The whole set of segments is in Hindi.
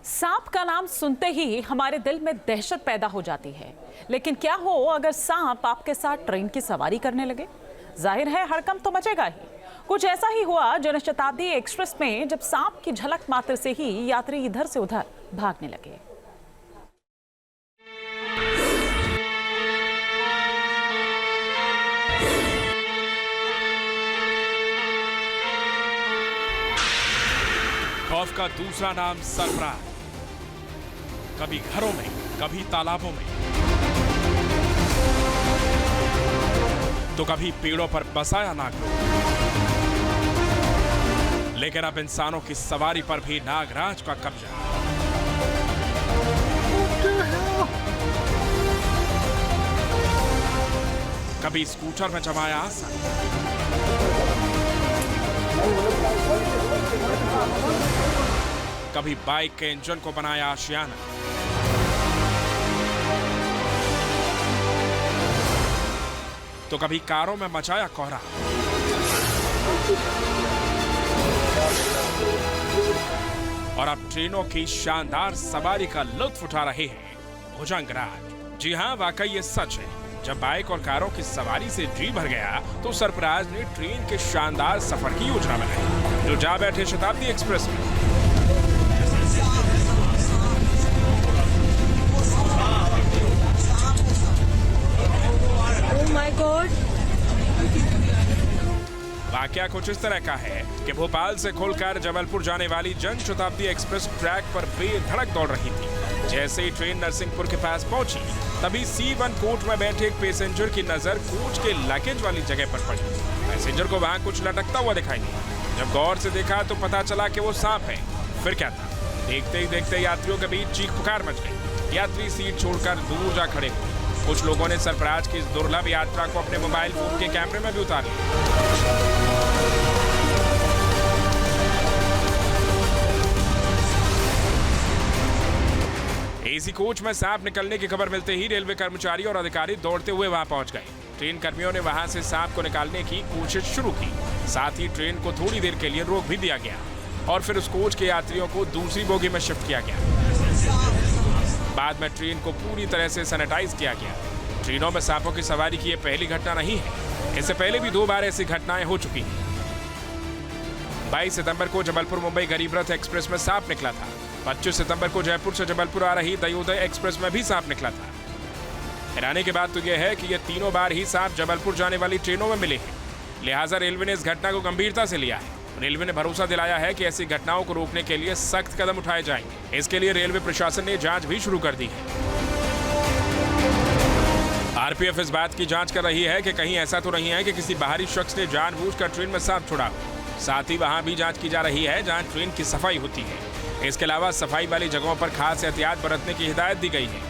सांप का नाम सुनते ही हमारे दिल में दहशत पैदा हो जाती है। लेकिन क्या हो अगर सांप आपके साथ ट्रेन की सवारी करने लगे? जाहिर है हड़कंप तो मचेगा ही। कुछ ऐसा ही हुआ जनशताब्दी एक्सप्रेस में, जब सांप की झलक मात्र से ही यात्री इधर से उधर भागने लगे। खौफ का दूसरा नाम सरफराज। कभी घरों में, कभी तालाबों में, तो कभी पेड़ों पर बसाया नागलोक। लेकिन अब इंसानों की सवारी पर भी नागराज का कब्जा। कभी स्कूटर में जमाया आसन, कभी बाइक के इंजन को बनाया आशियाना, तो कभी कारों में मचाया कोहरा। और अब ट्रेनों की शानदार सवारी का लुत्फ उठा रहे हैं भुजंगराज। जी हां, वाकई ये सच है। जब बाइक और कारों की सवारी से जी भर गया तो सरफराज ने ट्रेन के शानदार सफर की योजना बनाई, जो जा बैठे शताब्दी एक्सप्रेस में। Oh my God! वाकया कुछ इस तरह का है कि भोपाल से खुलकर जबलपुर जाने वाली जन शताब्दी एक्सप्रेस ट्रैक पर बेधड़क दौड़ रही थी। जैसे ही ट्रेन नरसिंहपुर के पास पहुंची, तभी C1 कोच में बैठे एक पैसेंजर की नजर कोच के लगेज वाली जगह पर पड़ी। पैसेंजर को वहां कुछ लटकता हुआ दिखाई दिया। जब गौर से देखा तो पता चला कि वो सांप है। फिर क्या था, देखते ही देखते यात्रियों के बीच चीख पुकार मच गई। यात्री सीट छोड़कर दूर जा खड़े हुए। कुछ लोगों ने सरफराज की इस दुर्लभ यात्रा को अपने मोबाइल फोन के कैमरे में भी उतार लिया। एसी कोच में सांप निकलने की खबर मिलते ही रेलवे कर्मचारी और अधिकारी दौड़ते हुए वहां पहुंच गए। ट्रेन कर्मियों ने वहां से सांप को निकालने की कोशिश शुरू की। साथ ही ट्रेन को थोड़ी देर के लिए रोक भी दिया गया और फिर उस कोच के यात्रियों को दूसरी बोगी में शिफ्ट किया गया। बाद में ट्रेन को पूरी तरह से सैनिटाइज किया गया। ट्रेनों में सांपों की सवारी की यह पहली घटना नहीं है। इससे पहले भी 2 बार ऐसी घटनाएं हो चुकी हैं। 22 सितंबर को जबलपुर मुंबई गरीब रथ एक्सप्रेस में सांप निकला था। 25 सितंबर को जयपुर से जबलपुर आ रही दयोदय एक्सप्रेस में भी सांप निकला था। हैरानी की बात तो यह है कि ये तीनों बार ही सांप जबलपुर जाने वाली ट्रेनों में मिले हैं। लिहाजा रेलवे ने इस घटना को गंभीरता से लिया है। रेलवे ने भरोसा दिलाया है कि ऐसी घटनाओं को रोकने के लिए सख्त कदम उठाए जाएंगे। इसके लिए रेलवे प्रशासन ने जांच भी शुरू कर दी है। आरपीएफ इस बात की जांच कर रही है कि कहीं ऐसा तो नहीं है कि किसी बाहरी शख्स ने जानबूझकर ट्रेन में सांप छोड़ा हो। साथ ही वहां भी जांच की जा रही है जहां ट्रेन की सफाई होती है। इसके अलावा सफाई वाली जगहों पर खास एहतियात बरतने की हिदायत दी गई है।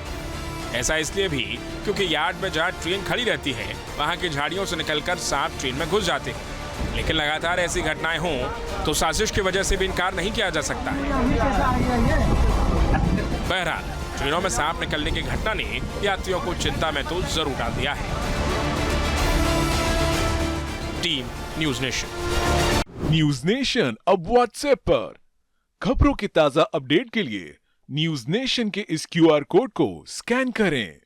ऐसा इसलिए भी क्योंकि यार्ड में जहां ट्रेन खड़ी रहती है वहां की झाड़ियों से निकलकर सांप ट्रेन में घुस जाते हैं। लेकिन लगातार ऐसी घटनाएं हों तो साजिश की वजह से भी इनकार नहीं किया जा सकता है। बहरहाल ट्रेनों में सांप निकलने की घटना ने यात्रियों को चिंता में तो जरूर डाल दिया है। Team news nation. News nation अब व्हाट्सएप पर। खबरों की ताजा अपडेट के लिए न्यूज नेशन के इस QR कोड को स्कैन करें।